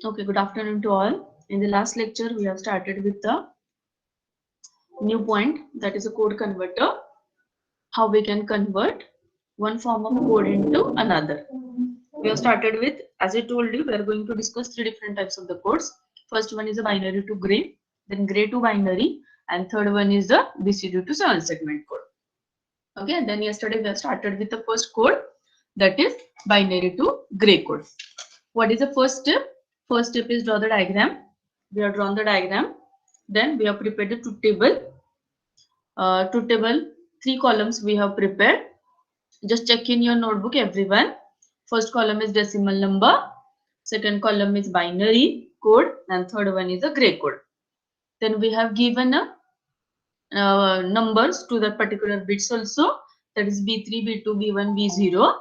Okay, good afternoon to all. In the last lecture, we have started with the new point, that is a code converter. How we can convert one form of code into another. We have started with, as I told you, we are going to discuss three different types of the codes. First one is a binary to gray, then gray to binary, and third one is the BCD to 7 segment code. Okay, and then yesterday we have started with the first code, that is binary to gray code. What is the first step? First step is draw the diagram. We have drawn the diagram. Then we have prepared the truth table. Truth table, 3 columns we have prepared. Just check in your notebook, everyone. First column is decimal number. Second column is binary code, and third one is a gray code. Then we have given numbers to that particular bits also. That is B3, B2, B1, B0.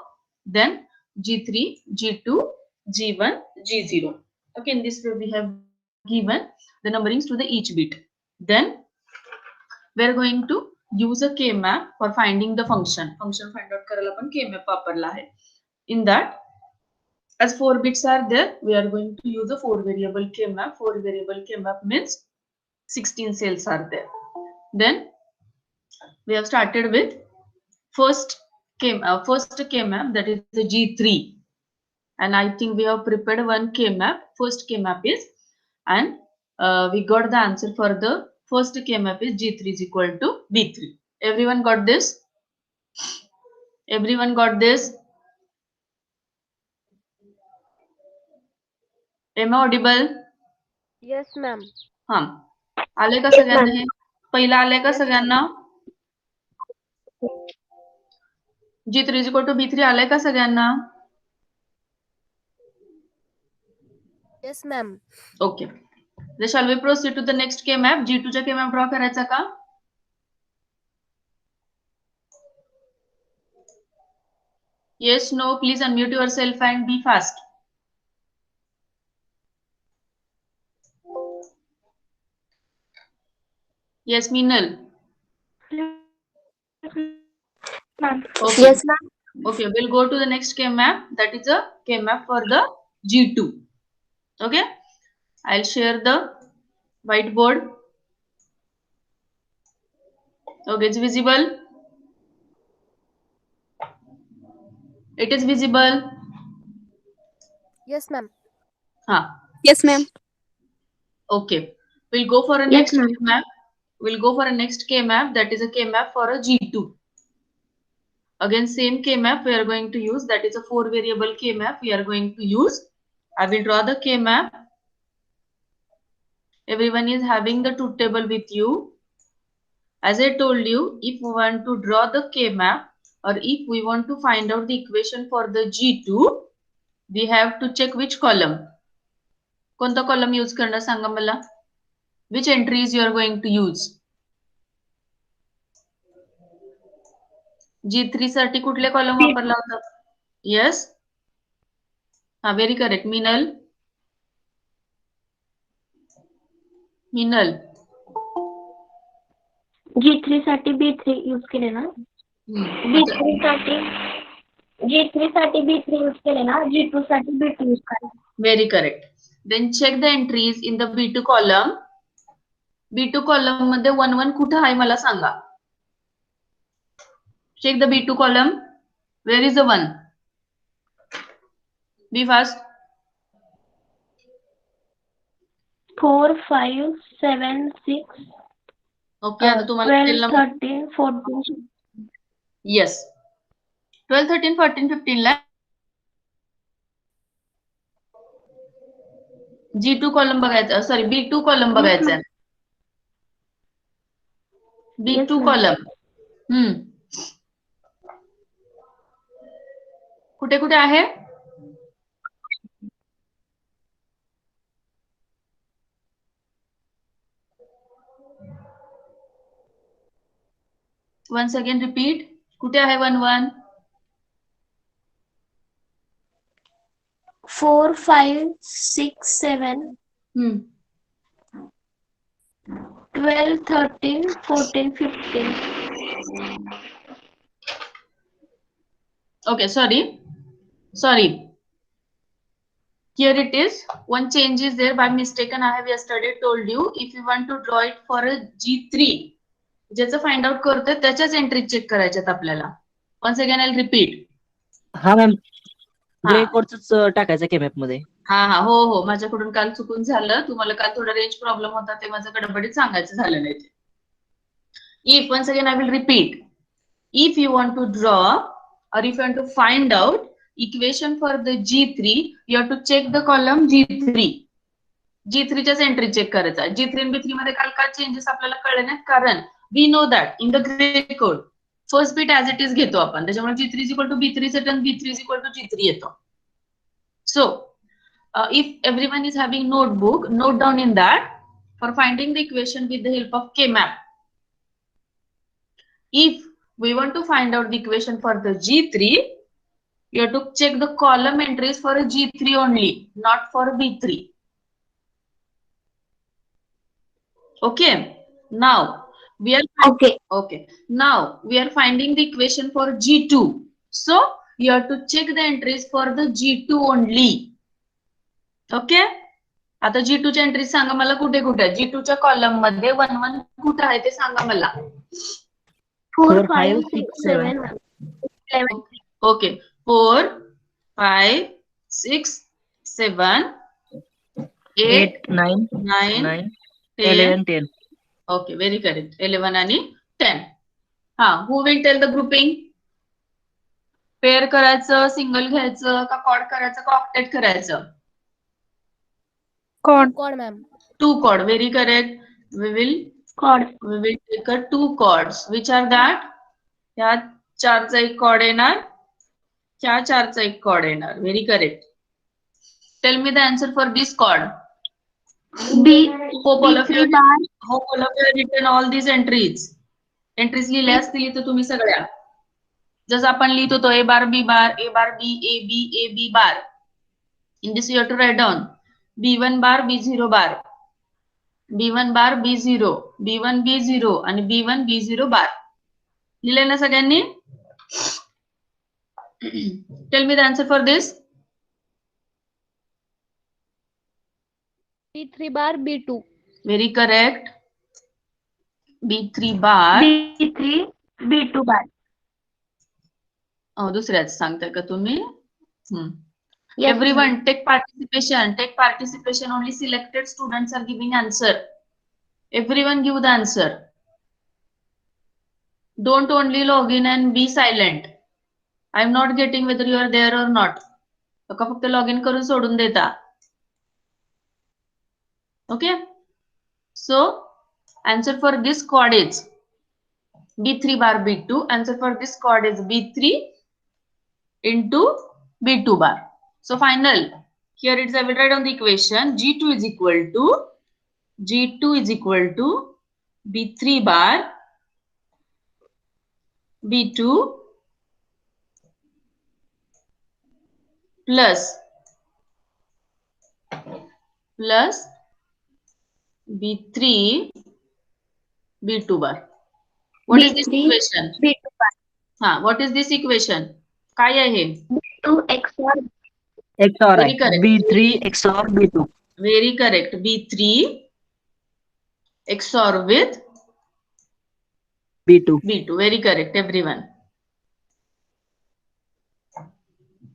Then G3, G2, G1, G0. Okay, in this way we have given the numberings to the each bit. Then we are going to use a K-map for finding the function. Function find out करायला आपण K-map वापरला आहे. In that, as 4 bits are there, we are going to use a 4 variable K-map. 4 variable K-map means 16 cells are there. Then we have started with first K-map, that is the G3. And I think we have prepared one K-map. First K-map is, and we got the answer for the first K-map is G3 is equal to B3. Everyone got this? Everyone got this? Am I audible? Yes, ma'am. हा, आले का Yes, सगळ्यांना ma'am. हे? पहिला आले का Yes, ma'am. सगळ्यांना? G3 is equal to B3 आले का सगळ्यांना? Yes, ma'am. Okay. Then shall we proceed to the next K-map? G2 चा K-map draw करायचा का? Yes, no, please unmute yourself and be fast. Yes, Meenal. Okay. Yes, ma'am. Okay, we'll go to the next K-map. That is a K-map for the G2. Okay. I'll share the whiteboard. Okay, it's visible. It is visible. Yes, ma'am. Huh. Yes, ma'am. Okay. We'll go for a Yes, next ma'am. K-map. We'll go for a next K-map. That is a K-map for a G2. Again, same K-map we are going to use. That is a 4 variable K-map we are going to use. I will draw the K-map. Everyone is having the truth table with you. As I told you, if we want to draw the K-map or if we want to find out the equation for the G2, we have to check which column. कोणता column use करणार सांगा मला. Which entries you are going to use? G3 साठी कुठले column वापरला होता? Yes. हा, very correct. Meenal. Meenal. G3 साठी B3 use केले ना. B3 साठी G3 साठी B3 यूज केले ना. G2 साठी B2 यूज करा. Very correct. Then check the entries in the B2 column. B2 column मध्ये 1 1 कुठं आहे मला सांगा. Check the B2 column. Where is the 1? Be fast. 4, 5, 7, 6, Okay, आता तुम्हाला 12, cell number. 13, 14. Yes. 12, 13, 14, 15 ला G2 column बघायचा. Sorry, B2 column बघायचा. B2 column. कुठे कुठे आहे? Once again repeat. कुठे आहे 1 1? 4, 5, 6, 7, 12, 13, 14, 15. Okay, sorry. Here it is. One change is there by mistaken. I have yesterday told you if you want to draw it for a G3, ज्याचं find out करतोय त्याच्याच entry check करायच्यात आपल्याला. Once again I'll repeat. हा ma'am grey हा. कोडच टाकायचं के map मध्ये. हा हो हो माझ्याकडून काल चुकून झालं. तुम्हाला काल थोडा रेंज प्रॉब्लेम होता ते माझं गडबडीत सांगायचं झालं नाही ते. If once again I will repeat. If you want to draw or if you want to find out equation for the G3, you have to check the column G3. G3 च्याच entry check करायचा. G3 आणि B3 मध्ये काल काय changes आपल्याला कळले नाहीत कारण we know that in the grey code first bit as it is घेतो आपण. त्याच्यामुळे G3 is equal to B3 चे turn B3 is equal to G3 येतो. So if everyone is having notebook, note down in that for finding the equation with the help of K-map. If we want to find out the equation for the G3, you have to check the column entries for a G3 only, not for B3. Okay. Now we are okay. Now we are finding the equation for G2. So you have to check the entries for the G2 only. Okay. आता G2 च्या entries सांगा मला कुठे कुठे. G2 च्या column मध्ये 1 1 कुठे आहे ते सांगा मला. 4 5 6 7 11. Okay. 4 5 6 7 8 9 9 9 10. 11 10. Okay, very correct. 11 आणि 10. हा, who will tell the grouping? Pair करायचं, सिंगल घ्यायचं का कॉड करायचं का ऑक्टेट करायचं? Chord ma'am. Two chord, very correct. We will take a 2 chords. Which are that? ह्या 4चा एक chord येणार, ह्या 4चा एक chord येणार. Very correct. Tell me the answer for this chord. Hope all of you have written all these entries. Entries लिहिल्या असतील इथं तुम्ही सगळ्या. जसं आपण लिहित होतो A bar B bar, A bar B, A B, A B bar. In this you have to write down B1 bar, B0 bar. B1 bar, B0, B1 B0 आणि B1 B0 bar. लिहिलंय ना सगळ्यांनी? Tell me the answer for this. B3 bar B2. Very correct. B3 bar. B3 B2 bar. दुसऱ्याच सांगताय का तुम्ही? Yes, Everyone take participation. Take participation. Only selected students are giving answer. Everyone give the answer. Don't only log in and be silent. I'm not getting whether you are there or not. का फक्त log in करून सोडून देता. Okay. So answer for this chord is B3 bar B2. Answer for this chord is B3 into B2 bar. So final. Here it's I will write on the equation G2 is equal to B3 bar B2 plus B3 B2 bar. What is this equation? B2 bar. हाँ, what is this equation? काय आहे? B2 XOR Very correct. B3 XOR B2. Very correct. B3 XOR with B2. B2. Very correct, everyone.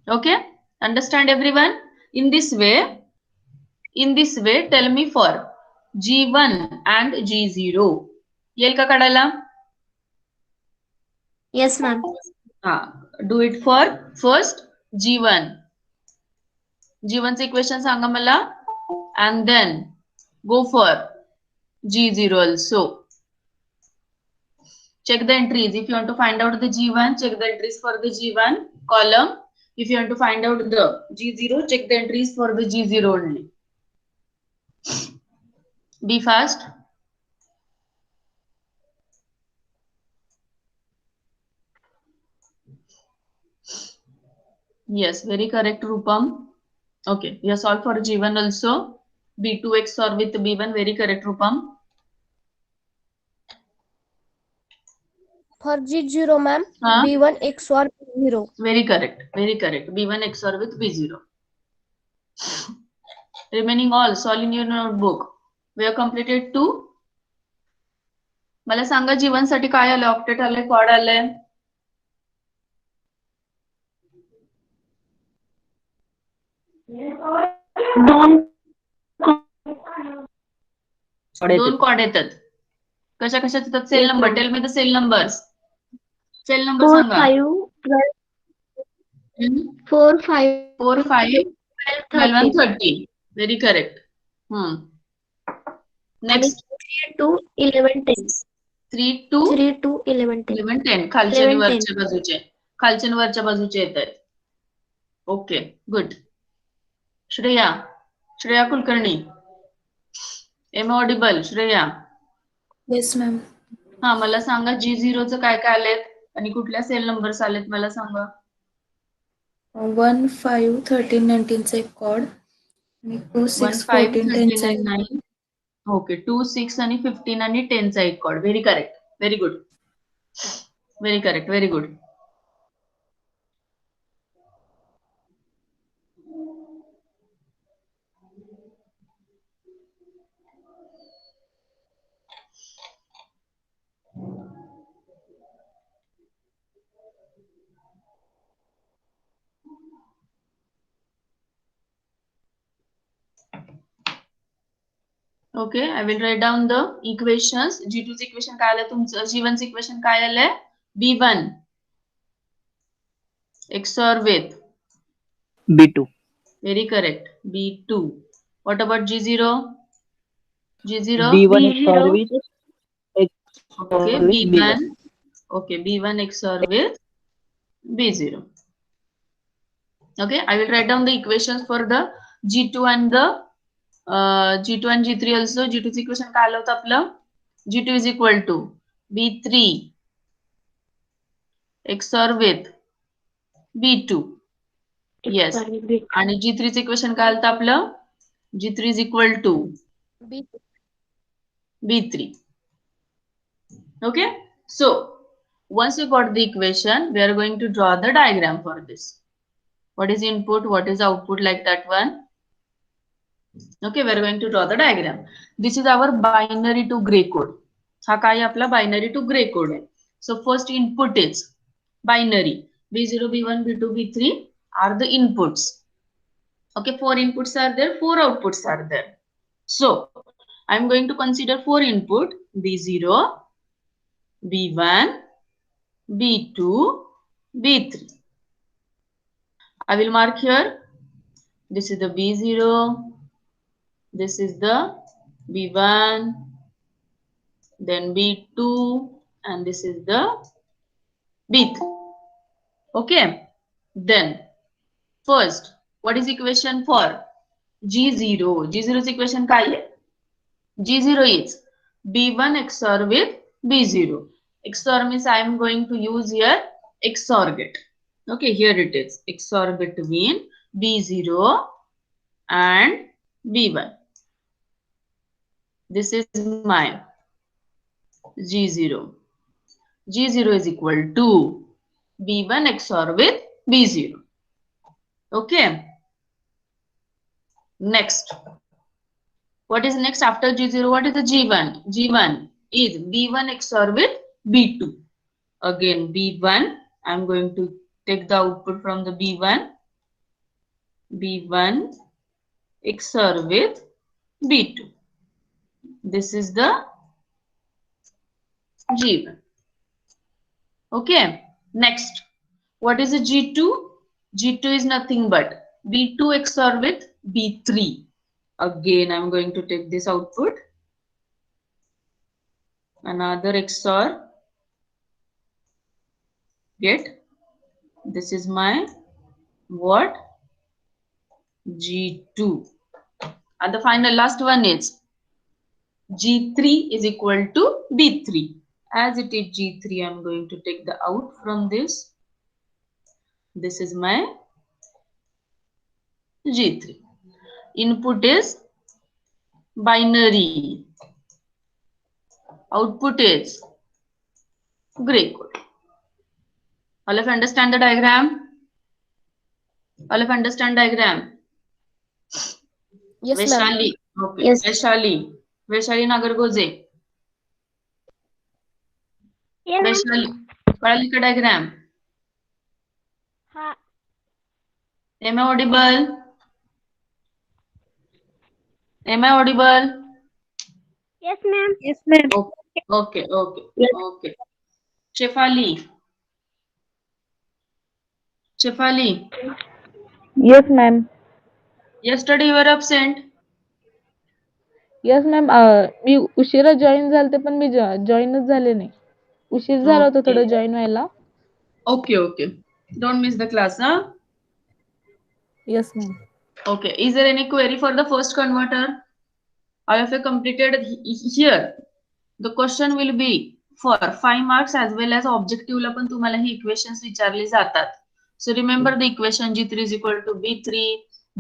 Okay, understand everyone? In this way, tell me for G1 and G0. येईल का काढायला? Yes ma'am. Do it for first G1. G1 चे equation सांगा मला and then go for G0 also. Check the entries. If you want to find out the G1, check the entries for the G1 column. If you want to find out the G0, check the entries for the G0 only. Be fast. Yes, very correct, Rupam. Okay, we have solved for G1 also. B2 XOR with B1, very correct, Rupam. For G0 ma'am, B1 XOR B0. Very correct, very correct. B1 XOR with B0. Remaining all solve in your notebook. We have completed 2. मला सांगा जीवनसाठी काय आलं, octet आलंय, quad आलंय? दोन दोन quad येतात. कशा कशात येतात? Cell number. Tell me the cell numbers. Cell number 4, सांगा. 5, 4, 5, 4, 5, 12 and 13. 13. Very correct. आणि Next 3 to 11, 10. 3 to 3 to 11, 10. 11, 10. खालच्या आणि 11, 10. वरच्या बाजूचे. खालच्या आणि वरच्या बाजूचे येत आहेत. Okay, good. Shreya Kulkarni. Am audible. Shreya. Yes ma'am. हा, मला सांगा G0 चं काय काय आलेत आणि कुठल्या सेल नंबर्स आलेत मला सांगा. 1, 5, 13, 19 चा एक कॉड आणि 2, 6, 1, 5, 14, 10 13 चा and 9. ओके, 2, 6 आणि 15 आणि 10 चा एक quad. Very correct. Very good. Very correct. Very good. Okay, I will write down the equations. G2च इक्वेशन काय आलं तुमचं? G1च इक्वेशन काय आलंय? B1 XOR with B2. very correct. B2. What about G0? G0 B1 B0. XOR with okay, with B1. B1. Okay, B1 XOR with B0. Okay, I will write down the equations for the G2 and the G2 and G3 also. G2 च equation काय आलं होतं आपलं? G2 is equal to B3 XOR with B2. Yes. आणि G3 च equation काय आलं आपलं? G3 is equal to B3. Okay. So once you got the equation, we are going to draw the diagram for this. What is input? What is output? Like that one. Okay, we are going to draw the diagram. This is our binary to gray code. हा काय आपला binary to gray code आहे. So first input is binary. B0, B1, B2, B3 are the inputs. Okay, 4 inputs are there, 4 outputs are there. So I'm going to consider 4 input: B0, B1, B2, B3. I will mark here. This is the B0. This is the B1, then B2, and this is the B3. Okay. Then first, what is equation for G0? G0's equation काय आहे? G0 is B1 XOR with B0. XOR means I am going to use here XOR gate. Okay, here it is. XOR between B0 and B1. This is my G0. G0 is equal to B1 XOR with B0. Okay. Next. What is next after G0? What is the G1? G1 is B1 XOR with B2. Again, B1. I'm going to take the output from the B1. B1 XOR with B2. This is the G1. Okay. Next. What is the G2? G2 is nothing but B2 XOR with B3. Again, I'm going to take this output. Another XOR get. This is my what? G2. And the final last one is G3 is equal to B3. As it is G3, I'm going to take the out from this. This is my G3. Input is binary. Output is gray code. All of you understand the diagram? All of you understand diagram? Yes, ma'am. Vaishali. Okay. Yes. Vaishali. Vaishali Nagargoze. Yeah, ma'am. Vaishali. कळाली का diagram? Ha. Am I audible? Am I audible? Yes, ma'am. Yes, ma'am. Okay. Okay. Okay. Yes. Okay. Shefali. Shefali. Yes, ma'am. Yesterday you were absent. Yes ma'am मी उशिरा join झालते पण मी जॉईनच झाले नाही. उशीर झाला होता Okay. थोडं जॉईन व्हायला. Okay. Okay. Don't miss the class, huh? Yes ma'am. Okay. Is there any query for the first converter? I have completed here. The question will be for 5 marks as well as objective ला पण तुम्हाला ही equations विचारली जातात. So remember the equation G3 is equal to B3,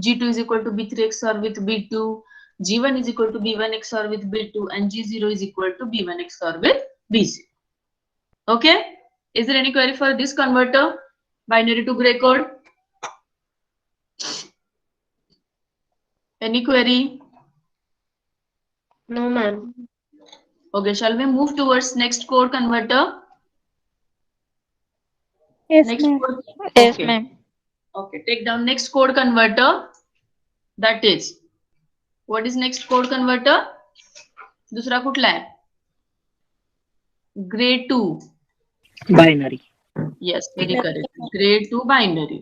G2 is equal to B3 XOR with B2, G1 is equal to B1 XOR with B2, and G0 is equal to B1 XOR with B0. Okay? Is there any query for this converter? Binary to gray code? Any query? No, ma'am. Okay, shall we move towards next code converter? Yes, Next ma'am. code. Yes, Okay. ma'am. Okay, take down next code converter. That is, what is next code converter? दूसरा कुठला आहे? Gray 2. Binary. Yes, very correct. Gray 2 binary.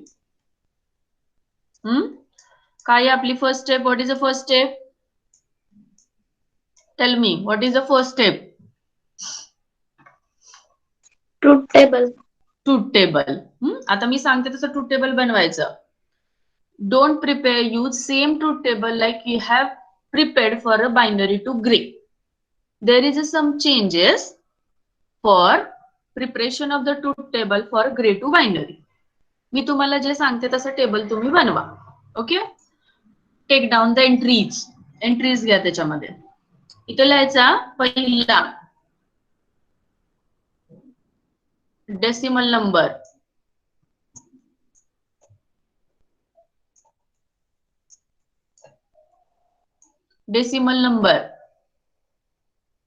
काय आहे आपली first step? What is the first step? Tell me, what is the first step? Truth table. Truth table. आता मी सांगते तसं truth table बनवायचं. Don't prepare, use same truth table like you have prepared for a binary to gray. There is some changes for preparation of the truth table for gray to binary. मी तुम्हाला जे सांगते तसं table तुम्ही बनवा. Okay, take down the entries घ्या त्याच्यामध्ये. इथं लिहायचा पहिला decimal number,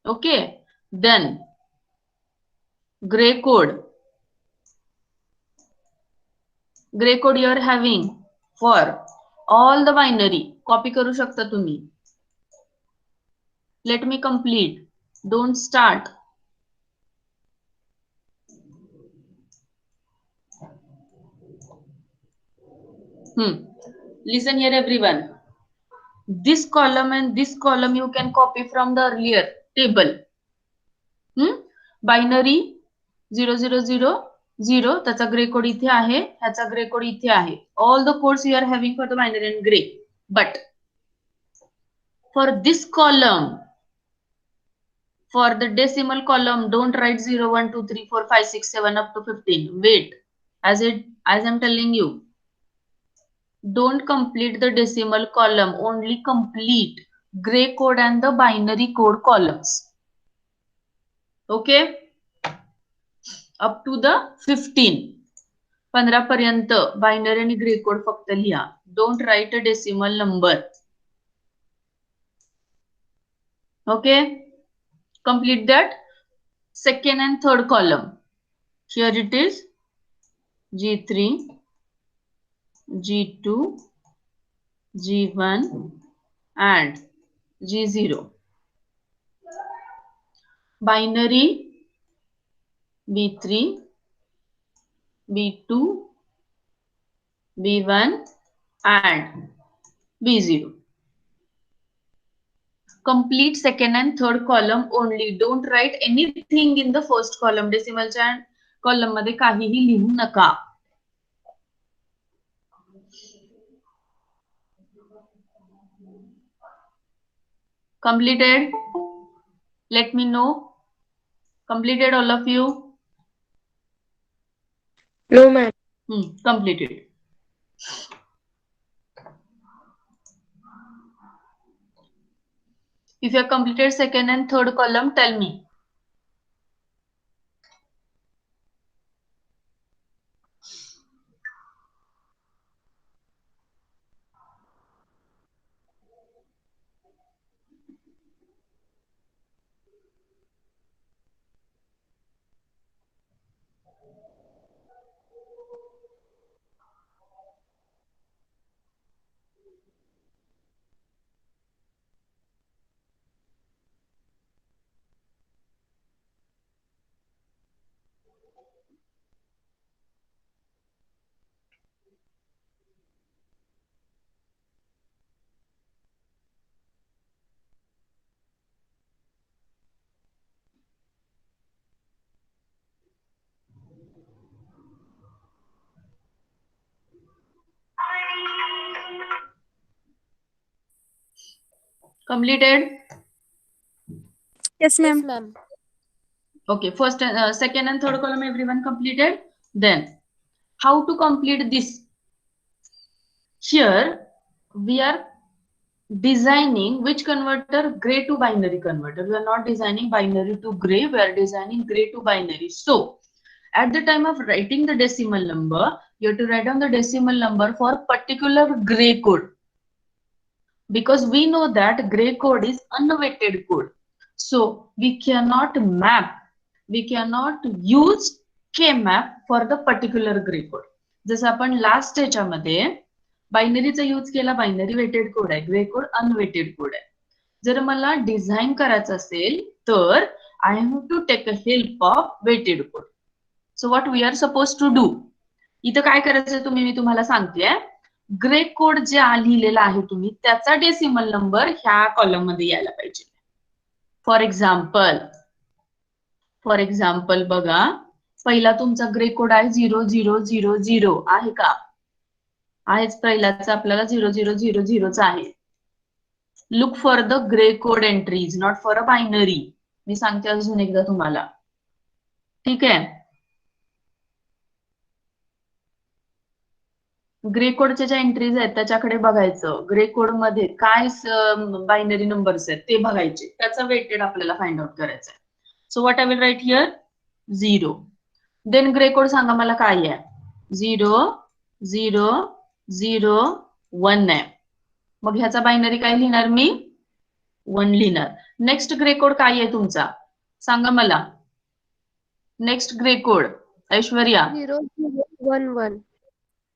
okay, then gray code you are having for all the binary. Copy करू शकता तुम्ही. Let me complete. Don't start. Listen here, everyone. This column and this column you can copy from the earlier table. Binary 0000, त्याचा grey code इथे आहे, ह्याचा grey code इथे आहे. All the codes you are having for the binary and gray. But for this column, for the decimal column, don't write 0, 1, 2, 3, 4, 5, 6, 7 up to 15. Wait, as I'm telling you, don't complete the decimal column, only complete gray code and the binary code columns. Okay, up to the 15. 15 पर्यंत binary आणि grey code फक्त लिहा. Don't right a decimal number. Okay, complete that second and third column. Here it is G3, G2, G1 and G0. Binary B3, B2, B1 and B0. Complete second and third column only. Don't write anything in the first column. Decimalच्या column मध्ये काहीही लिहू नका. Completed? Let me know. Completed, all of you? No, ma'am. Completed. If you have completed second and third column, tell me. Completed? Yes, ma'am. ma'am. Okay, first, second and third column, everyone completed? Then, how to complete this? Here, we are designing which converter? Gray to binary converter. We are not designing binary to gray, we are designing gray to binary. So, at the time of writing the decimal number, you have to write down the decimal number for particular gray code. Because we know that gray code is unweighted code. So, we cannot use K-map for the particular gray code. जसं आपण last याच्यामध्ये बायनरीचा use केला, binary weighted code आहे, Gray code unweighted code आहे. जर मला design करायचं असेल तर I have to take a help of weighted code. So what we are suppose to do, इथं काय करायचं मी तुम्हाला सांगते. ग्रे कोड जे लिहिलेला आहे तुम्ही त्याचा डेसिमल नंबर ह्या कॉलम मध्ये यायला पाहिजे. फॉर एक्झाम्पल बघा, पहिला तुमचा ग्रे कोड आहे 0000 आहे का? आहेच, पहिलाच आपल्याला 0000 आहे. Look for the grey code entries, not for a binary. मी सांगते अजून एकदा तुम्हाला, ठीक आहे? ग्रे कोडच्या ज्या एंट्रीज आहेत त्याच्याकडे बघायचं. ग्रे कोड मध्ये काय बायनरी नंबर्स आहेत ते बघायचे, त्याचा वेटेड आपल्याला फाइंड आउट करायचा आहे. So what I will write here? 0. Then grey code सांगा मला काय आहे? 0001 आहे. मग ह्याचा बायनरी काय लिहिणार मी? 1 लिहिणार. नेक्स्ट ग्रे कोड काय आहे तुमचा? सांगा मला. Next grey code Aishwarya. 0011.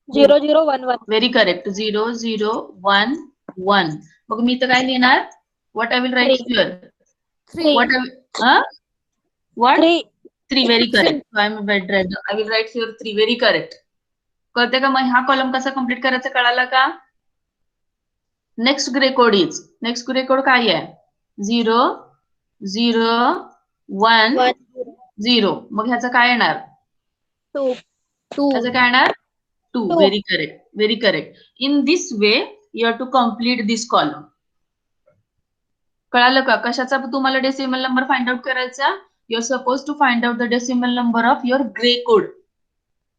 0011. Very correct. 0011. मग मी तर काय लिहिणार? What I will write here? 3. What? 3. 3. Very correct. I will write here 3. Very correct. कळते का? मग हा कॉलम कसा कम्प्लीट करायचा कळाला का? नेक्स्ट ग्रे कोड काय आहे? 0010. मग ह्याचं काय येणार? 2. ह्याचं काय येणार? 2. Very correct. In this way you have to complete this column. कळालं का? कशाचा तुम्हाला डेसिमल नंबर फाइंड आउट करायचा? You are suppose to find out the decimal number of your Gray code,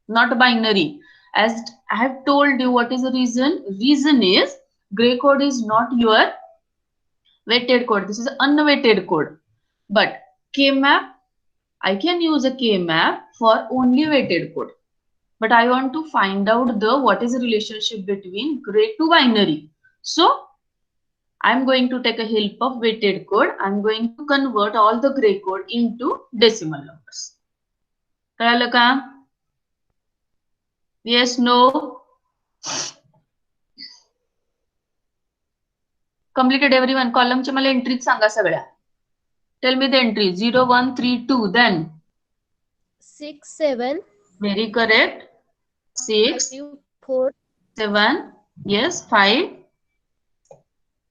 not binary. As I have told you, what is the reason? Reason is gray code is not your weighted code. This is unweighted code. But K-map, I can use a K-map for only weighted code. But I want to find out what is the relationship between gray to binary. So I'm going to take a help of weighted code. I'm going to convert all the gray code into decimal numbers. कळालं का? Yes, no? Completed everyone. Column चे मला entries सांगा सगळ्या. Tell me the entry. 0, 1, 3, 2. Then 6, 7. very correct. 6, 4. 7. Yes, 5.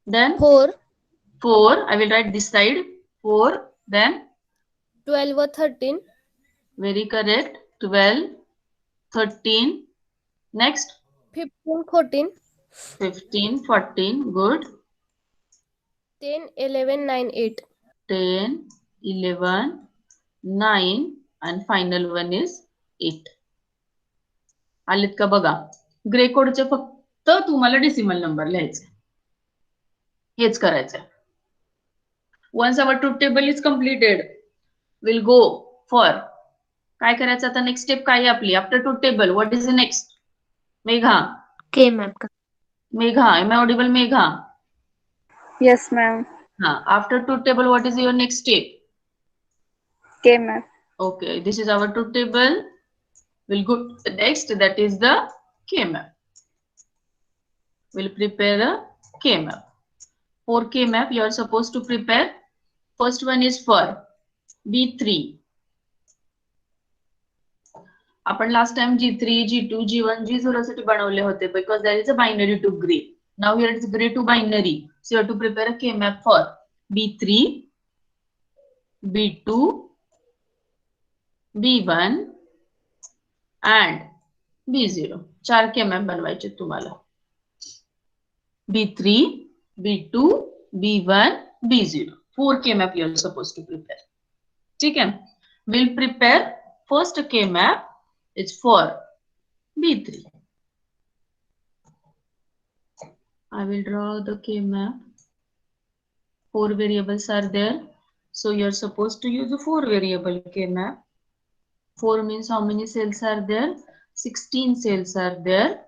Then 4. 4. I will write this side. 4. Then 12 or 13. very correct. 12, 13. Next 15, 14. 15, 14. Good. 10, 11, 9, 8. 10, 11, 9 and final one is 8. आलेत का बघा? Grey कोडचे फक्त तुम्हाला decimal number लिहायचे, हेच करायचं. Once our truth table is completed, will go for काय करायचं आता? नेक्स्ट स्टेप काय आहे आपली? After truth table what is the next? Megha. K-map. Megha, am I audible? Megha. Yes, ma'am. After truth table, what is your next step? K-map. Okay, this is our truth table. We'll go to the next, that is the K-map. We'll prepare a K-map. For K-map, you are supposed to prepare. First one is for B3. आपण last time G3, G2, G1, G0 साठी बनवले होते because there is a binary to gray. Now here it is gray to binary. So you have to prepare a K-map for B3, B2, B1 and B0. 4 K-map बनवायचे तुम्हाला. B3, B2, B1, B0. 4 K-map you are supposed to prepare. ठीक है? We'll prepare first K-map is for B3. I will draw the K-map. 4 variables are there. So you're supposed to use a 4 variable K-map. 4 means how many cells are there? 16 cells are there.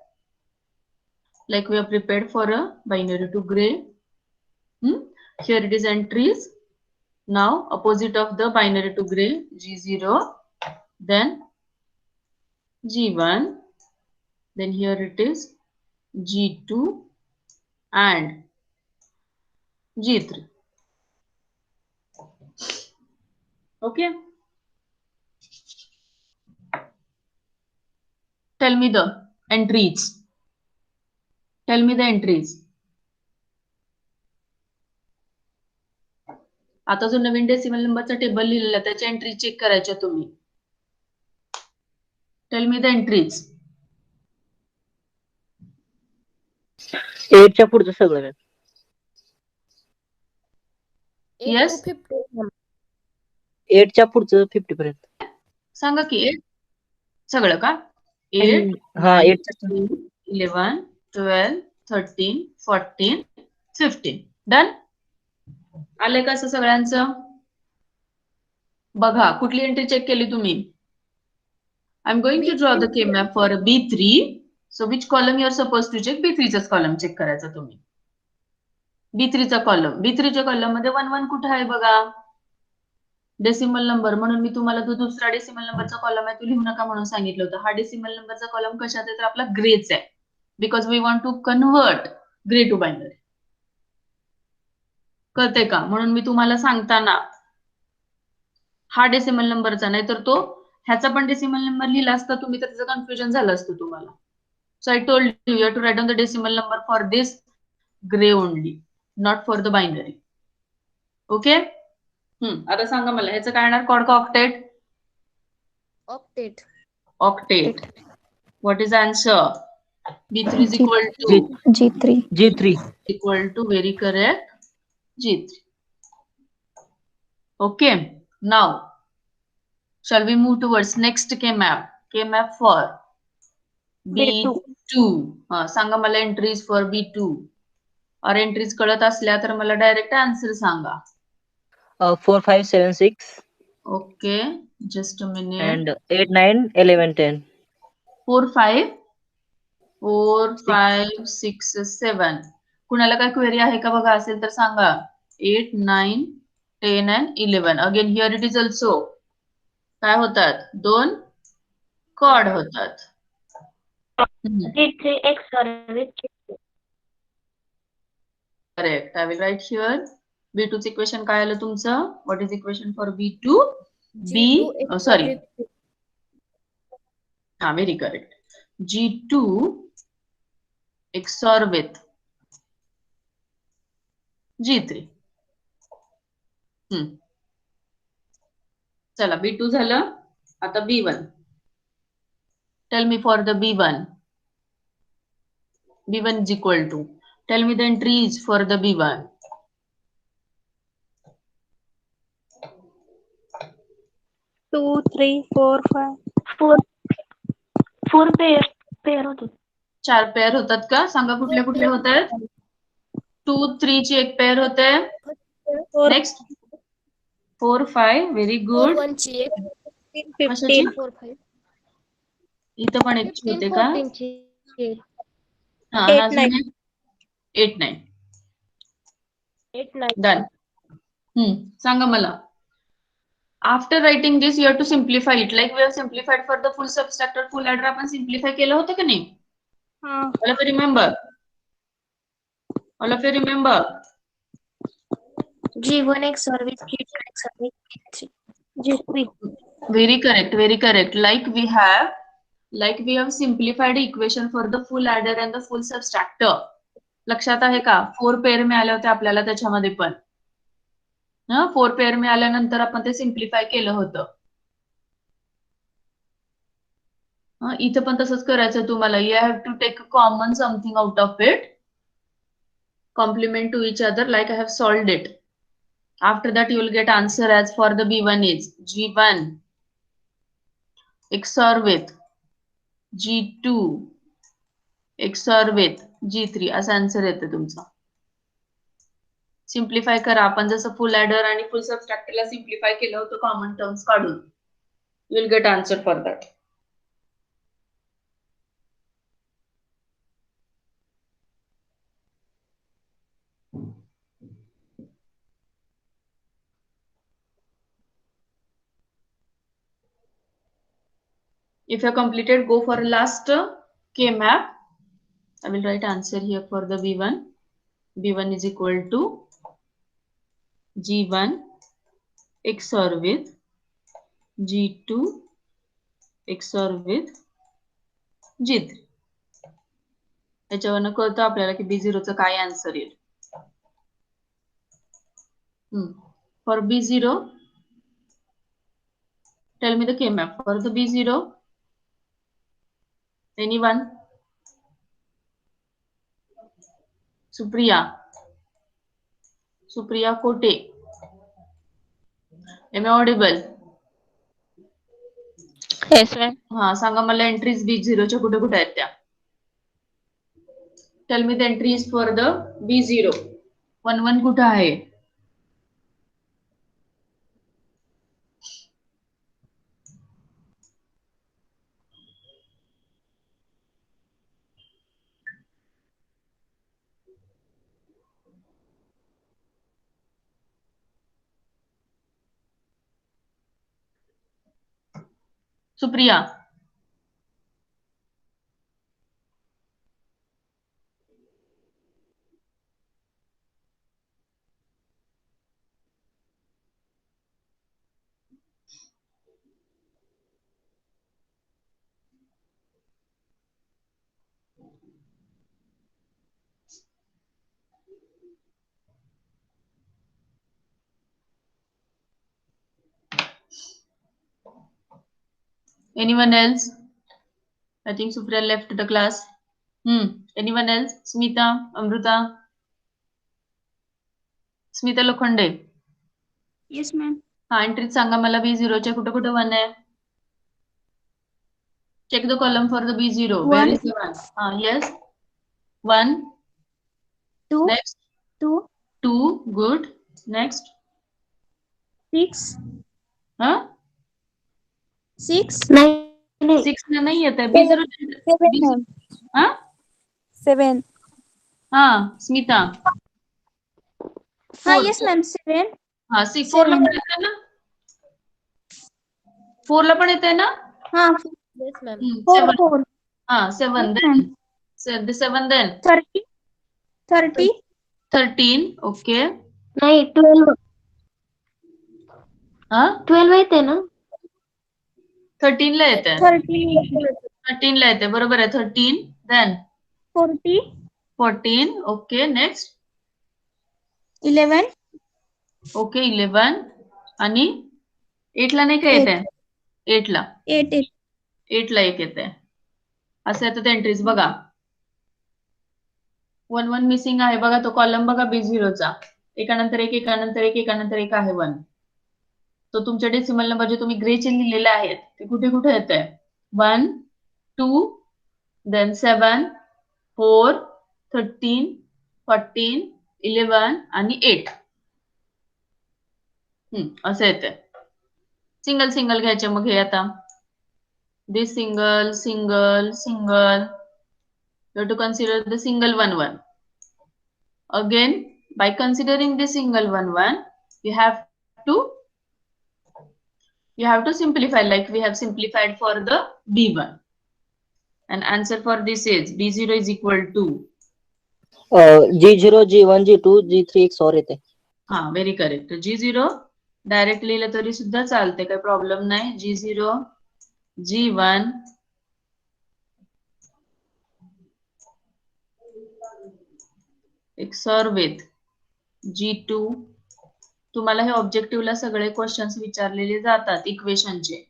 Like we are prepared for a binary to gray. Here it is entries. Now opposite of the binary to gray, G0, then G1, then here it is G2 and G3. Okay. Tell me the entries. Tell me the entries. आता जो नवीन decimal नंबरचा table लिहिलेला त्याच्या entry check करायच्या तुम्ही. Tell me the entries. 8 च्या पुढचं सगळं. येस 8 च्या पुढचं 50 पर्यंत. सांगा की 8 सगळं का? 8 हा 8 11 12 13 14 15 डन. आले का असं सगळ्यांचं? बघा कुठली एंट्री चेक केली तुम्ही? I am going to draw the K map for B3. So which column you are suppose to check? B3 चाच कॉलम चेक करायचा तुम्ही. B3 चा कॉलम. B3 च्या कॉलम मध्ये 1 1 कुठे आहे बघा? Decimal number. म्हणून मी तुम्हाला तो दुसरा डेसिमल नंबरचा कॉलम आहे तो लिहू नका म्हणून सांगितलं होतं. हा डेसिमल नंबरचा कॉलम कशात आहे तर आपला ग्रेच आहे. Because we want to convert Gray to binary. कळते का? म्हणून मी तुम्हाला सांगताना हा डेसिमल नंबरचा नाही तर तो ह्याचा पण डेसिमल नंबर लिहिला असता तुम्ही तर त्याचं कन्फ्युजन झालं असतं तुम्हाला. So I told you have to write on the decimal number for this grey only, not for the binary. Okay. आता सांगा मला ह्याचं काय येणार? कॉड का octet? Octet. Octet. What is answer? B3 is equal to G3. equal to very correct G3. Okay. Now shall we move towards next K map? K map for B2. सांगा मला entries for B2. और entries कळत असल्या तर मला direct answer Sanga. 4 5 7 6 okay. Just a minute. and 8 9 11 10. 4 5 6 7. कुणाला काय query आहे का बघा? असेल तर सांगा. 8 9 10 and 11. Again here it is also काय होतात? 2 कॉड होतात. G3 XOR with correct. I will write here. B2 चं इक्वेशन काय आलं तुमचं? What is equation for B2? Sorry. हा very correct. G2 XOR with G3. चला B2 झालं. आता B1. Tell me for the B1. B1 is equal to. Tell me the entries for the B1. 2 3 4 5. 4 pair होतो. 4 pair होतात का? सांगा कुठले कुठले होत आहेत? 2 3 ची एक पेअर होते. नेक्स्ट 4 5. Very good. 15 4 5. इथं पण एक होते का? 8 9. 8 9. डन. सांगा मला. After writing this you have to simplify it like we have simplified for the full subtractor full adder आपण सिम्प्लिफाय केलं होतं का नाही? All of you remember? All of you remember? G1 XOR with G2 XOR with G3. Very correct, very correct. Like we have simplified equation for the full adder and the full subtractor. लक्षात आहे का? 4 pair मिळाले होते आपल्याला त्याच्यामध्ये पण. 4 pair मिळाल्यानंतर आपण ते सिम्प्लिफाय केलं होतं. इथं पण तसंच करायचं तुम्हाला. You have to take common something out of it. complement to each other like I have solved it. After that, you will get answer as for the B1 is G1 XOR with G2 XOR with G3 असा answer येते तुमचा. Simplify करा. आपण जसं full adder आणि full सबट्रॅक्टरला simplify केलं होतं common terms काढून. You will get answer for that. If you have completed, go for last K-map. I will write answer here for the B1. B1 is equal to G1 XOR with G2 XOR with G3. याच्यावरनं कळतं आपल्याला की B0 चं काय answer येईल. For B0, tell me the K-map. For the B0, anyone? Supriya. Supriya Kote. Am I audible? Yes ma'am. हा, सांगा मला entries B0 च्या कुठे कुठे आहेत त्या. Tell me the entries for the B0. 1 1 कुठे आहे? Supriya. Anyone else? I think Supriya left the class. Anyone else? Smita, Amruta, Smita Lokhande. Yes, ma'am. हा, एंट्रीज सांगा मला B0 च्या कुठे कुठे 1 आहे. Check the column for the B0. Where One. is the 1? Yes. 1. 2, Next. 2, 2. Good. Next. 6, Huh? 6, 9, 6 ने नहीं येत आहे. B0. 7 ma'am. हाँ? 7. हाँ, स्मिता. हाँ, 4. yes, ma'am. 7, हाँ, 4 ला पण येते ना? 4 ला पण येते ना? हाँ, Yes ma'am. 4, 7. 4, हाँ, 7 yes, then. ma'am. 7 then. 30, 30, 13. Okay. नहीं 12, हाँ? 12 येते ना? 13 ला येते. 13, 13 ला येते. बरोबर आहे. 13. Then. 40, 14. Okay. Next. 11, Okay. 11. आणि 8 ला नाही का येते? 8 ला. 8, 8. 8 ला एक येते. असं येतं ते एंट्रीज बघा. 1 1 मिसिंग आहे बघा. तो कॉलम बघा B0 चा. एकानंतर एक, एकानंतर एक, एकानंतर एक आहे 1. तो तुमच्या डेसिमल नंबर जे तुम्ही ग्रेचे लिहिलेले आहेत ते कुठे कुठे येत आहे? 1, 2, then 7, 4, 13, 14, 11 आणि 8. असं येते. सिंगल सिंगल घ्यायचे मग हे आता. This single, single, single. You have to consider the single 1 1. Again, by considering the single 1 1, you have to simplify like we have simplified for the B1. And answer for this is B0 is equal to G0, G1, G2, G3 XOR येते. हा, very correct. G0 direct लिहिलं तरी सुद्धा चालते, काही problem नाही. G0, G1, XOR with G2. तुम्हाला हे ऑब्जेक्टिव्हला सगळे क्वेश्चन्स विचारलेले जातात इक्वेशनचे.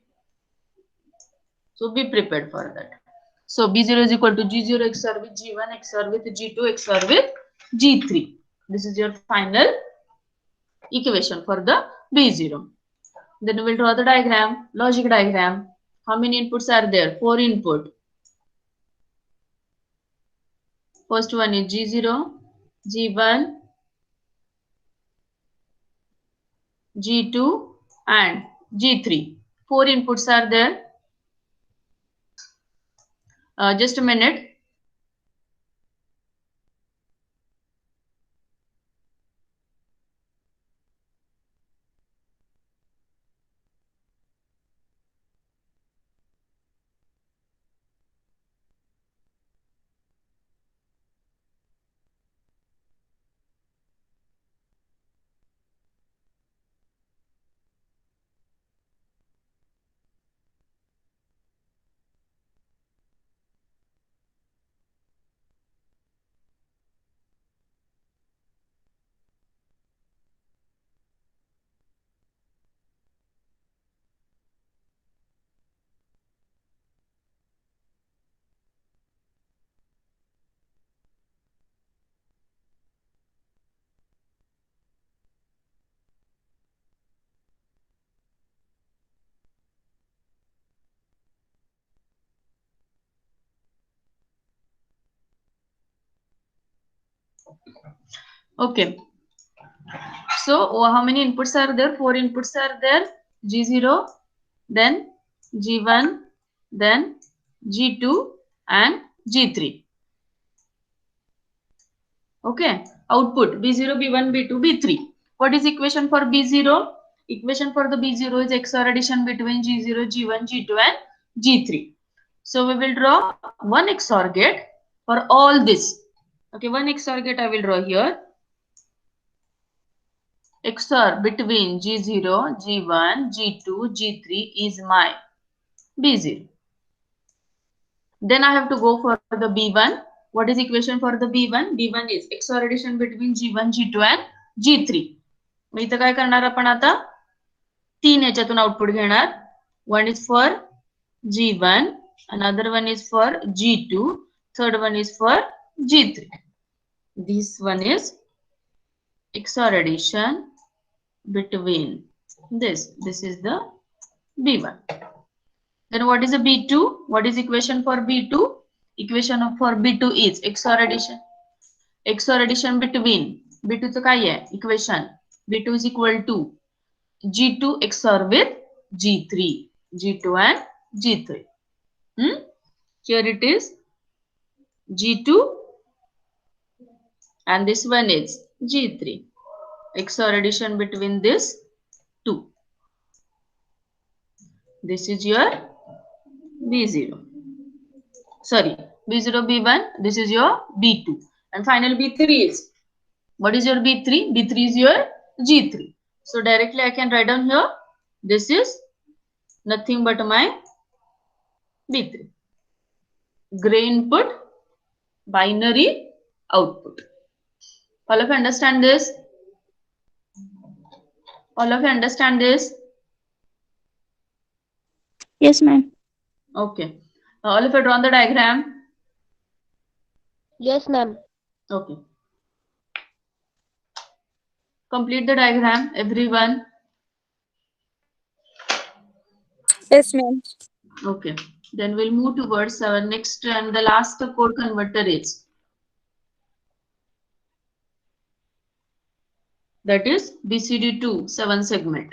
So be prepared for that. So B0 is equal to G0 XOR with G1 XOR with G2 XOR with G3. This is your final equation for the B0. Then we will draw the diagram, logic diagram. How many inputs are there? 4 input. First one is G0, G1, G2 and G3. 4 inputs are there. Just a minute. Okay. So how many inputs are there? 4 inputs are there. G0, then G1, then G2 and G3. Okay. Output B0, B1, B2, B3. What is equation for B0? Equation for the B0 is XOR addition between G0, G1, G2 and G3. So we will draw one XOR gate for all this. Okay, one XOR gate I will draw here. XOR between G0, G1, G2, G3 is my B0. Then I have to go for the B1. What is equation for the B1? B1 is XOR addition between G1, G2 and G3. मग इथं काय करणार आपण आता 3 याच्यातून output घेणार. One is for G1, another one is for G2, third one is for G3. This one is XOR addition between this. This is the B1. Then what is a B2? What is equation for B2? Equation for B2 is XOR addition. XOR addition between B2 चं काय आहे? Equation B2 is equal to G2 XOR with G3. G2 and G3. Here it is G2 and this one is G3. XOR addition between this two. This is your B0. Sorry, B0, B1. This is your B2. And final B3 is, what is your B3? B3 is your G3. So directly I can write down here, this is nothing but my B3. Gray input, binary output. All of you understand this? All of you understand this? Yes, ma'am. Okay. All of you drawn the diagram? Yes, ma'am. Okay. Complete the diagram, everyone. Yes, ma'am. Okay. Then we'll move towards our next and the last code converter is. That is BCD2 7 segment.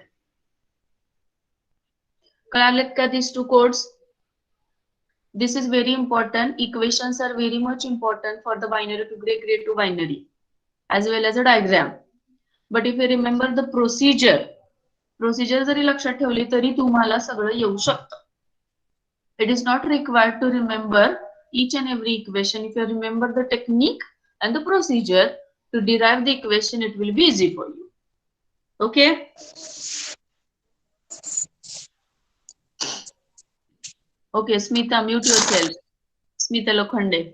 कळालेत का these two codes? This is very important. Equations are very much important for the binary to grade to binary as well as a diagram. But if you remember the procedure जरी लक्षात ठेवली तरी तुम्हाला सगळं येऊ शकतं. It is not required to remember each and every equation. If you remember the technique and the procedure to derive the equation, it will be easy for you. Okay? Okay, Smita, mute yourself. Smita Lokhande.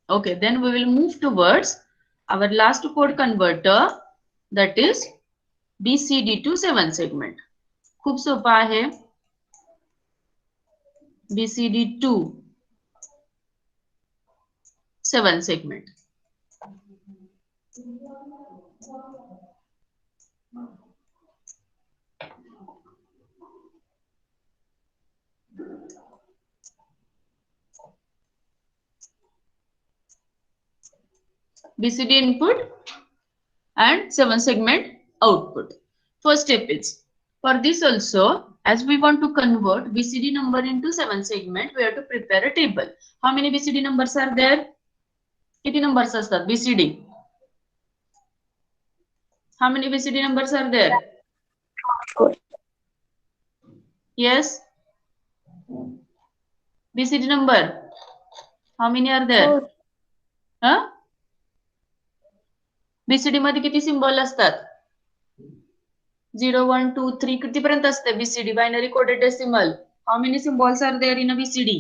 Okay, then we will move towards our last code converter, that is BCD to 7 segment. खूप सोपा आहे. BCD2 7 segment. BCD input and 7 segment output. First step is, for this also, as we want to convert BCD number into 7 segment, we have to prepare a table. How many BCD numbers are there? किती numbers असतात BCD? How many BCD numbers are there? Yes. BCD number. How many are there? Huh? BCD मध्ये किती symbol असतात? 0, 1, 2, 3 कितीपर्यंत असते BCD? Binary coded decimal. How many symbols are there in a BCD?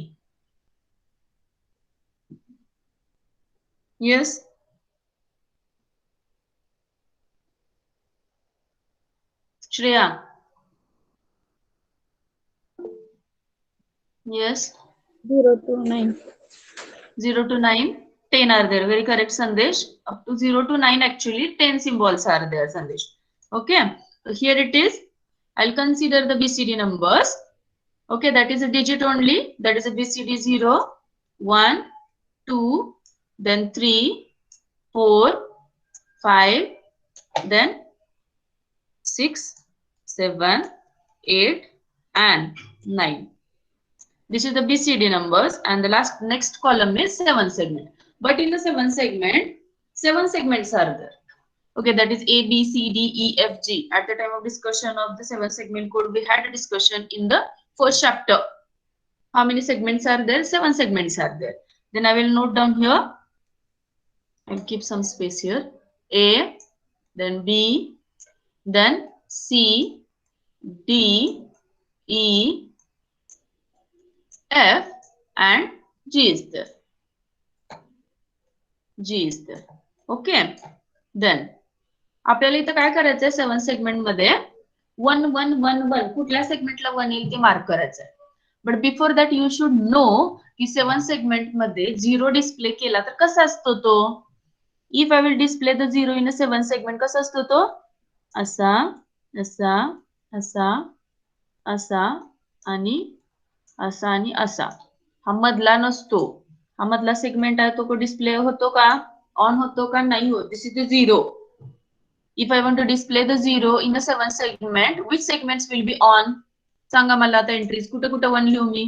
Yes. Shreya. Yes. 0 to 9. 0 to 9. 10 are there. Very correct, Sandesh. Up to 0 to 9, actually, 10 symbols are there, Sandesh. Okay. So here it is. I'll consider the BCD numbers. Okay, that is a digit only. That is a BCD 0, 1, 2, then 3, 4, 5, then 6, 7, 8, and 9. This is the BCD numbers, and the next column is 7 segment. But in the 7 segment, 7 segments are there. Okay, that is A, B, C, D, E, F, G. At the time of discussion of the 7 segment code, we had a discussion in the first chapter. How many segments are there? 7 segments are there. Then I will note down here. I'll keep some space here. A, then B, then C, D, E, F, and G is there. G is there. Okay. Then आपल्याला इथं काय करायचंय 7 segment मध्ये 1 1 1 1 कुठल्या सेगमेंटला 1 येईल ते mark करायचंय. But before that you should know की 7 सेगमेंट मध्ये 0 डिस्प्ले केला तर कसा असतो तो. If I will display the 0 in a 7 segment कसा असतो तो असा असा असा असा आणि असा आणि असा. हा मधला नसतो. हा मधला सेगमेंट आहे तो डिस्प्ले होतो का ऑन होतो का नाही होत. This is the 0. If I want to display the 0 in the 7 segment, which segments will be on? सांगा मला आता एंट्रीज कुठे कुठे 1 लिहू मी.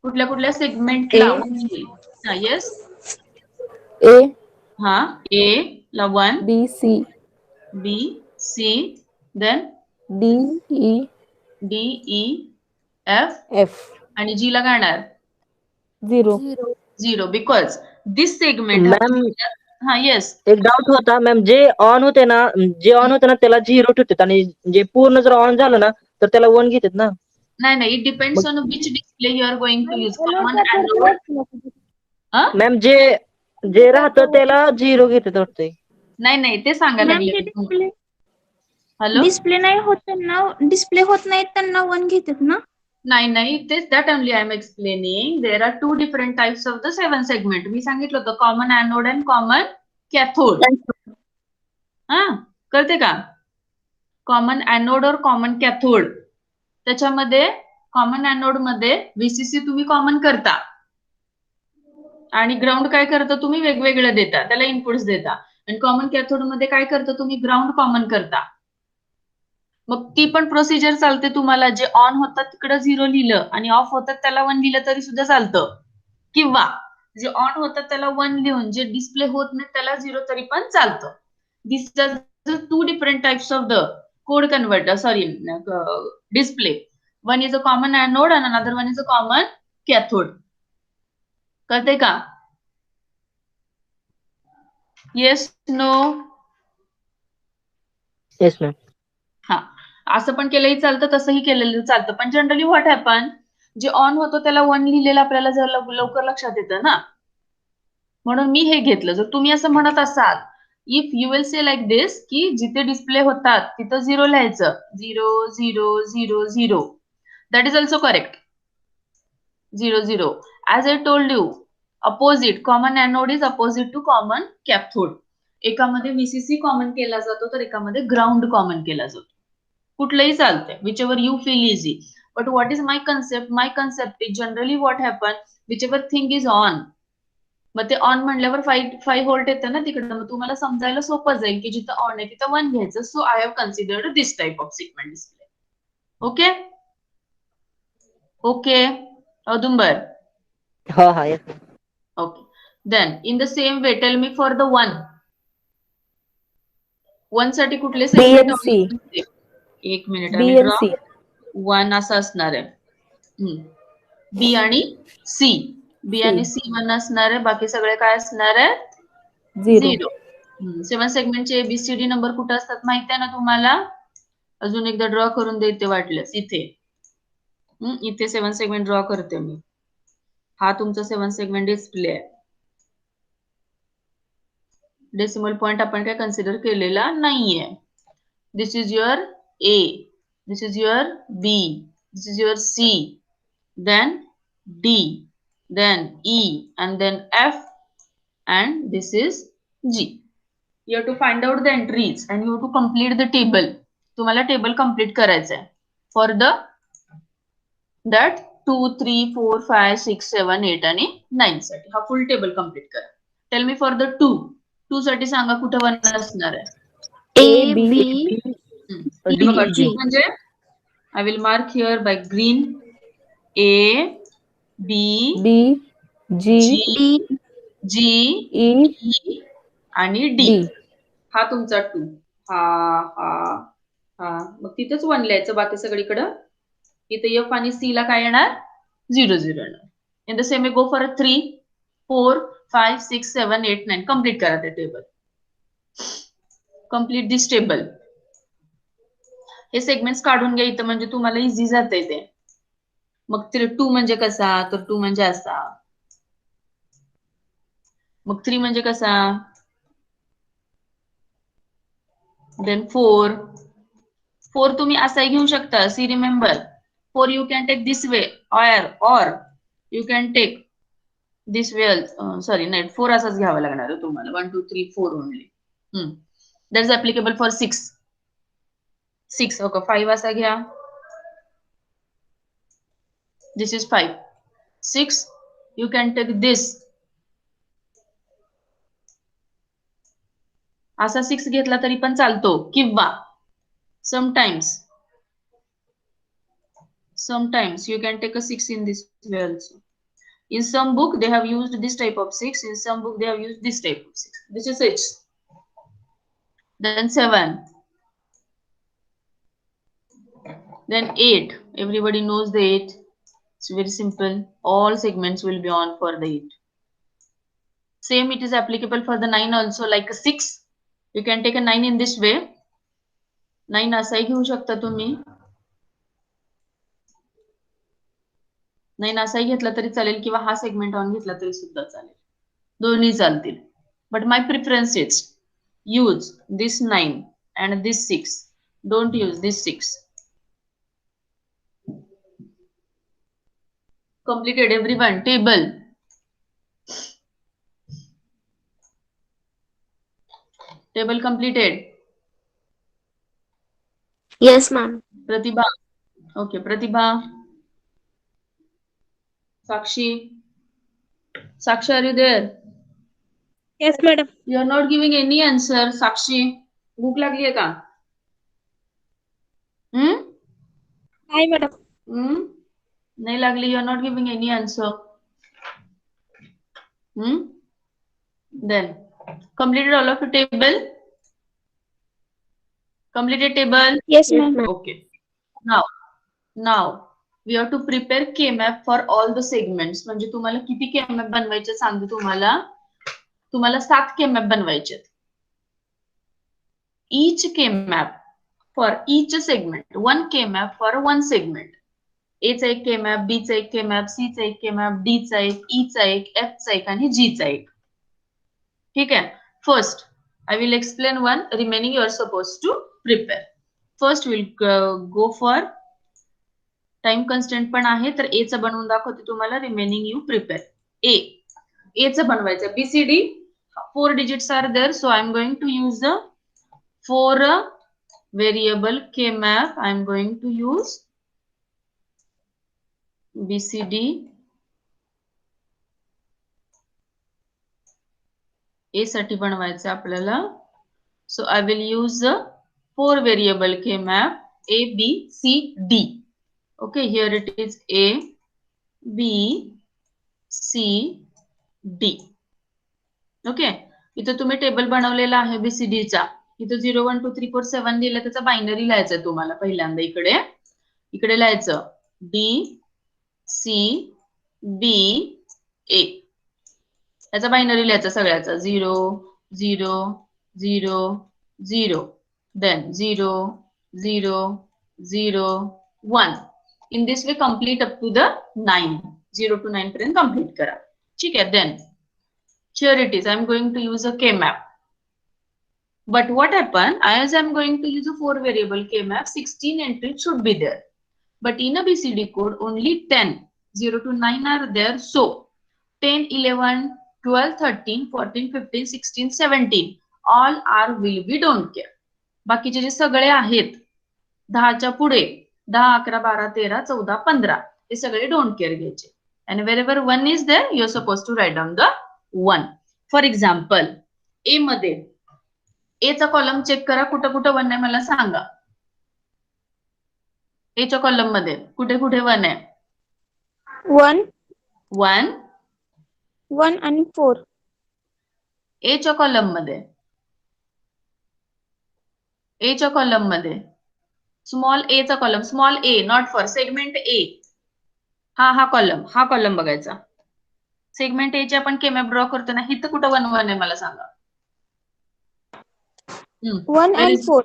कुठल्या कुठल्या सेगमेंटला 1 येईल. हा येस. A, हा A La 1, B, C, B, C, then D, E, D, E, F, F. आणि G ला काय येणार 0. 0 because this segment मॅम हा येस एक डाऊट होता मॅम, जे ऑन होते ना त्याला 0 ठेवतात आणि जे पूर्ण जर ऑन झालं ना तर त्याला 1 घेतात ना. नाही नाही it depends on which display you are going to use. Common anode ma'am जे राहतं त्याला 0 घेतात वाटतंय. नाही नाही ते सांगायला लागले. हॅलो डिस्प्ले नाही होत त्यांना डिस्प्ले होत नाही त्यांना 1 घेतात ना. नाही नाही तेच that only I am explaining. There are 2 different types of the 7 segment. मी सांगितलं होतं common anode and common cathode. हा कळते का. कॉमन एनोड और कॉमन कॅथोड. त्याच्यामध्ये कॉमन एनोड मध्ये व्हीसीसी तुम्ही कॉमन करता आणि ग्राउंड काय करता तुम्ही वेगवेगळं देता त्याला इनपुट्स देता. आणि कॉमन कॅथोड मध्ये काय करता तुम्ही ग्राउंड कॉमन करता. मग ती पण प्रोसिजर चालते तुम्हाला. जे ऑन होतात तिकडे 0 लिहिलं आणि ऑफ होतात त्याला 1 लिहिलं तरी सुद्धा चालतं. किंवा जे ऑन होतात त्याला 1 लिहून जे डिस्प्ले होत नाही त्याला 0 तरी पण चालतं. This are the 2 different types of the code converter sorry display. One is a common anode and another one is a common cathode. कळते का. Yes no. Yes ma'am. हा असं पण केलंही चालतं तसंही केलेलं चालतं. पण जनरली व्हॉट हॅपन जे ऑन होतो त्याला 1 लिहिलेलं आपल्याला जर लवकर लक्षात येतं ना. म्हणून मी हे घेतलं. जर तुम्ही असं म्हणत असाल if you will say like this की जिथे डिस्प्ले होतात तिथं 0 लिहायचं 0 0 0 0. That is also correct. 0 0 as I told you opposite common anode is opposite to common cathode. एकामध्ये VCC कॉमन केला जातो तर एकामध्ये ग्राउंड कॉमन केला जातो. कुठलंही चालतंय, whichever you feel easy. But what is my concept? My concept is generally what happen, whichever thing is on. मग ते ऑन म्हणल्यावर 5 व्होल्ट येतं ना तिकडं, मग तुम्हाला समजायला सोपं जाईल की जिथं ऑन आहे तिथं 1 घ्यायचं. So I have considered this type of segment display. Okay okay Audumbar. हा yes. Okay. Then in the same way, tell me for the 1. 1 साठी कुठले सेगमेंट? BNC. एक मिनिट आम्ही ड्रॉ. BNC. 1 असं असणार आहे. बी आणि सी. बी आणि सी 1 असणार आहे, बाकी सगळे काय असणार आहे? 0. 7 सेगमेंटचे ABCD नंबर कुठे असतात माहिती आहे ना तुम्हाला? अजून एकदा ड्रॉ करून देते वाटल्यास. इथे 7 सेगमेंट ड्रॉ करते मी. हा तुमचा 7 सेगमेंट डिस्प्ले आहे. डेसिमल पॉइंट आपण काय कन्सिडर केलेला नाहीये. This is your A, this is your B, this is your C, then D, then E, and then F, and this is G. You have to find out the entries and you have to complete the table. तुम्हाला table complete करायचं आहे for the that 2, 3, 4, 5, 6, 7, 8 आणि 9 साठी. हा full table complete करा. Tell me for the 2 साठी सांगा कुठं 1 असणार आहे? A, B, D, बघा G. 2 म्हणजे I will mark here by green. A, B, B, G, G, G, E, E आणि D. D. हा तुमचा 2. हा मग तिथेच 1 लिहायचं, बाकी सगळीकडं. इथे F आणि C ला काय येणार? 0, 0 येणार. In the same way go for 3, 4, 5, 6, 7, 8, 9. Complete करा ते टेबल. Complete this table. हे सेगमेंट्स काढून घ्या इथं, म्हणजे तुम्हाला इझी जाते ते. मग 2 म्हणजे कसा? तर 2 म्हणजे असा. मग 3 म्हणजे कसा? देन 4 तुम्ही असाही घेऊ शकता. See remember 4 you can take this way or you can take this way. Sorry नाही, 4 असाच घ्यावा लागणार आहे तुम्हाला. 1, 2, 3, 4 only. That is applicable for 6. Okay 5 असा घ्या. This is 5. 6 you can take this. असा 6 घेतला तरी पण चालतो, किंवा sometimes you can take a 6 in this way also. In some book they have used this type of 6, in some book they have used this type of 6. This is 6. Then 7, then 8. Everybody knows the 8. It's very simple. All segments will be on for the 8. Same it is applicable for the 9 also, like a 6. You can take a 9 in this way. 9 असाही घेऊ शकता तुम्ही. 9 असाही घेतला तरी चालेल, किंवा हा सेगमेंट ऑन घेतला तरी सुद्धा चालेल. दोन्ही चालतील. But my preference is use this 9 and this 6. Don't use this 6. Completed everyone. Table. Table completed. Yes, ma'am. Pratibha. Okay, Pratibha. Sakshi. Sakshi, are you there? Yes, madam. You are not giving any answer. Sakshi, भूक लागली आहे का? Hi, madam. नाही लागली. You are not giving any answer. Then completed all of your table. Completed table. Yes, ma'am. Okay. Now we have to prepare K-map for all the segments. म्हणजे तुम्हाला किती K-map बनवायचे सांगते तुम्हाला. तुम्हाला 7 K-map बनवायचे. Each K-map for each segment. 1 K-map for 1 segment. A चा एक K-map, B चा एक K-map, C चा एक K-map, D चा एक, E चा एक, F चा एक आणि G चा एक. ठीक आहे. First, I will explain one. Remaining you are supposed to prepare. First, we'll go for time constraint पण आहे, तर A चा बनवून दाखवते तुम्हाला. Remaining you prepare. A. A चं बनवायचं BCD 4 digits are there, so I'm going to use the 4 variable K map. I'm going to use BCD A साठी बनवायचं आपल्याला. So I will use the 4 variable K map A, B, C, D. Okay, here it is A, B, C, D. Okay, इथं तुम्ही table बनवलेला आहे BCD चा. इथं 0 1 2 3 4 7 दिलं, त्याचा बायनरी लिहायचं तुम्हाला पहिल्यांदा. इकडे लिहायचं D, C, B, A. याचा बायनरी लिहायचा सगळ्याचा 0 0 0 0 then 0 0 0 1. In this way complete up to the 9. 0 to 9 पर्यंत complete करा. ठीक आहे. Then here it is. I'm going to use a K map. But what happened? As I'm going to use a 4 variable K map, 16 entries should be there. But in a BCD code, only 10, 0 to 9 are there. So 10, 11, 12, 13, 14, 15, 16, 17. All are will be don't care. बाकीचे जे सगळे आहेत 10च्या पुढे 10, 11, 12, 13, 14, 15 हे सगळे don't care घ्यायचे. And wherever 1 is there, you're supposed to write down the 1. For example, A मध्ये A चा column check करा, कुठं कुठं 1 आहे मला सांगा. A च्या कॉलम मध्ये कुठे कुठे 1 आहे? 1 1 1 आणि 4. A च्या कॉलम मध्ये A च्या कॉलम मध्ये स्मॉल A चा column, small A not for segment A. हा कॉलम बघायचा. सेगमेंट A चे आपण के मॅप ड्रॉ करतो ना, इथं कुठं 1 1 आहे मला सांगा. 1 आणि 4.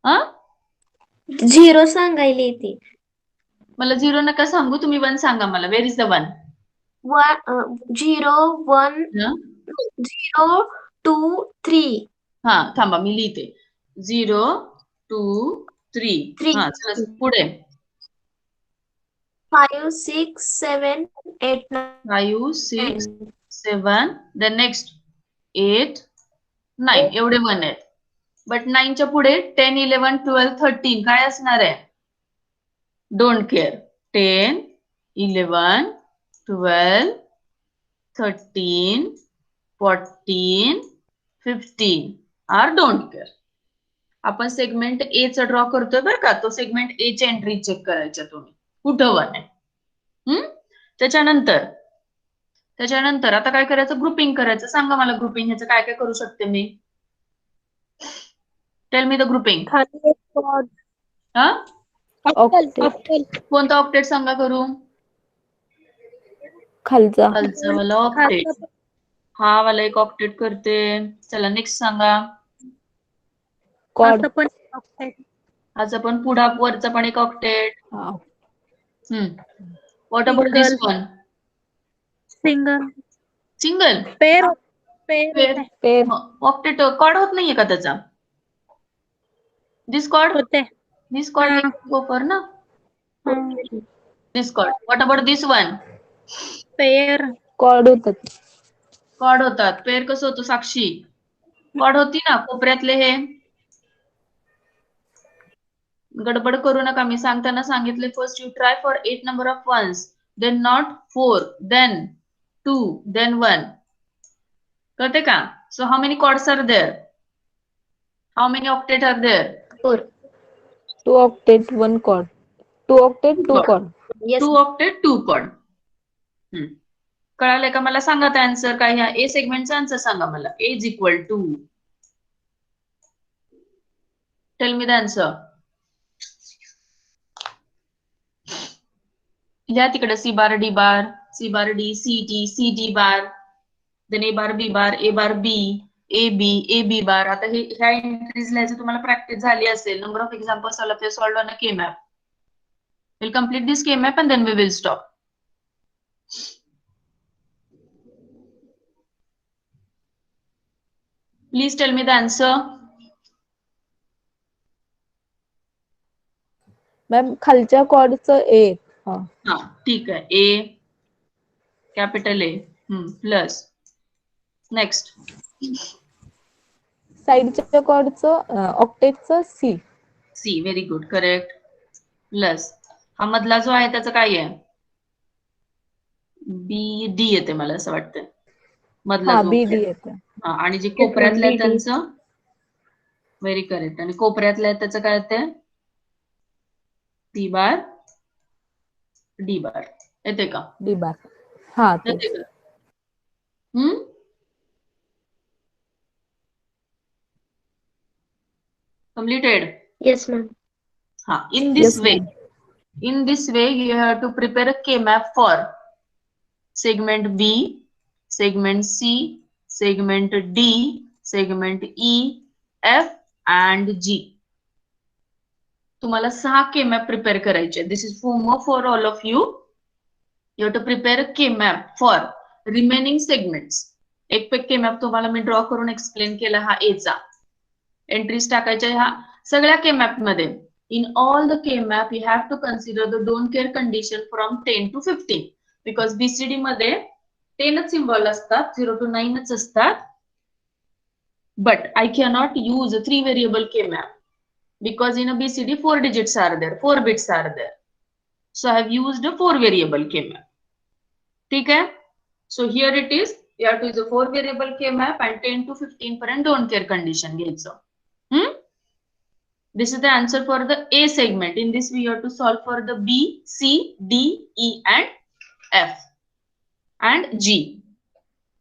हा 0 सांगायला येते. मला 0 नका सांगू, तुम्ही 1 सांगा मला. Where is the 1? 0 1 0 2 3. हा थांबा मी लिहिते. 0 2 3. हा चला पुढे 5 6 7 8 9. 5 6 7. The next 8 9. एवढे 1 आहेत. बट 9 च्या पुढे 10 11 12 13 काय असणार आहे? Don't care. 10 11 12 13 14 15 are don't care. आपण सेगमेंट ए च ड्रॉ करतोय बरं का. तो सेगमेंट ए ची एंट्री चेक करायच्या तुम्ही कुठं 1 आहे. त्याच्यानंतर आता काय करायचं? ग्रुपिंग करायचं. सांगा मला ग्रुपिंग ह्याचं काय काय करू शकते मी? Tell me the grouping. खाली एक कॉड. हा ऑक्टल. कोणता ऑक्टेट सांगा करू? खालचा. खालचा वाला ऑक्टेट. हा वाला एक ऑक्टेट करते. चला नेक्स्ट सांगा. कॉड. पण ऑक्टल. आज आपण पुढा वरचा पण एक octet. What about Single. This one? Single. Single पेर. पेर ऑक्टेट कॉड होत नाहीये का त्याचा? दिस कॉड होते. गो फॉर ना this quad. What about this one? Pair. Quad होतात. कॉड होतात. पेर कसं होतं साक्षी? कॉड होती ना कोपऱ्यातले हे. गडबड करू नका. मी सांगताना सांगितले first you try for 8 number of ones, then not 4, then 2, then 1. कळते का? So how many quads are there? How many octet are there? 2 octet 1 chord. 2 octet 2 chord. 2 octet 2 quad. कळालंय का? मला सांगा त्या आन्सर काय. ह्या ए सेगमेंटचा आन्सर सांगा मला. A is equal to, tell me the answer. लिहा तिकडे C bar D bar, C bar D, C D bar, then A bar B bar, A bar B, A B bar. आता ह्या entries लिहायचं तुम्हाला practice झाली असेल. Number of examples all of you solved on a K map. Will complete this K map and then we will stop. Please tell me the answer. Ma'am खालच्या कॉर्डचं A. हा ठीक आहे. A capital A. Plus. Next. साईडच्या कॉर्डचं ऑक्टेटचं C. C. Very good. Correct. Plus. हा मधला जो आहे त्याचं काय आहे? बी डी येते मला असं वाटतं. मधला हा जो बी डी येते. हा, आणि जे कोपऱ्यातलं आहे BD. त्यांचं व्हेरी करेक्ट. आणि कोपऱ्यातलं आहे त्याचं काय येते? सी बार डी बार येते का? डी बार. हा ते. येते का? Completed. Yes, ma'am. In this Yes, way, ma'am. you have to prepare a K-map for segment B, segment C, segment D, segment E, F and G. तुम्हाला 6 K-map प्रिपेअर करायचे. This is homework for all of you. You have to prepare a K-map for remaining segments. एक K-map तुम्हाला मी draw करून explain केला हा A चा. Entries टाकायच्या ह्या सगळ्या K-map मध्ये. In all the K-map, you have to consider the don't care condition from 10 to 15 because BCD मध्ये 10 सिम्बॉल असतात, 0 to 9 असतात. But I cannot use a 3 variable K-map because in a BCD 4 digits are there, 4 bits are there. So I have used a 4 variable K-map. ठीक है? So here it is. You have to use a 4 variable K-map and 10 to 15 पर्यंत don't care condition घ्यायचं. This is the answer for the A segment. In this, we have to solve for the B, C, D, E, and F and G.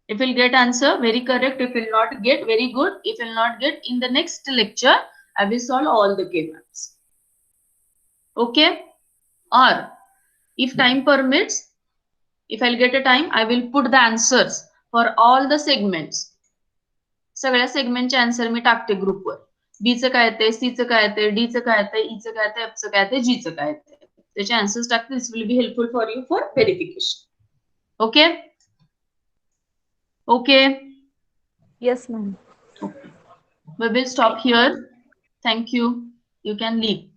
If you'll get answer, very correct. If you'll not get, very good. If you'll not get, in the next lecture, I will solve all the K-maps. Okay? Or, if time permits, if I'll get a time, I will put the answers for all the segments. सगळ्या सेगमेंटचे answer मी टाकते ग्रुपवर. B चं काय येते, सी चं काय येते, D चं काय येते, ई चं काय येते, एफ चं काय येते, जी चं काय येते, त्याचे आन्सर्स टाकते. This will be helpful for you for verification. Okay okay. Yes ma'am. We will stop here. Thank you. You can leave.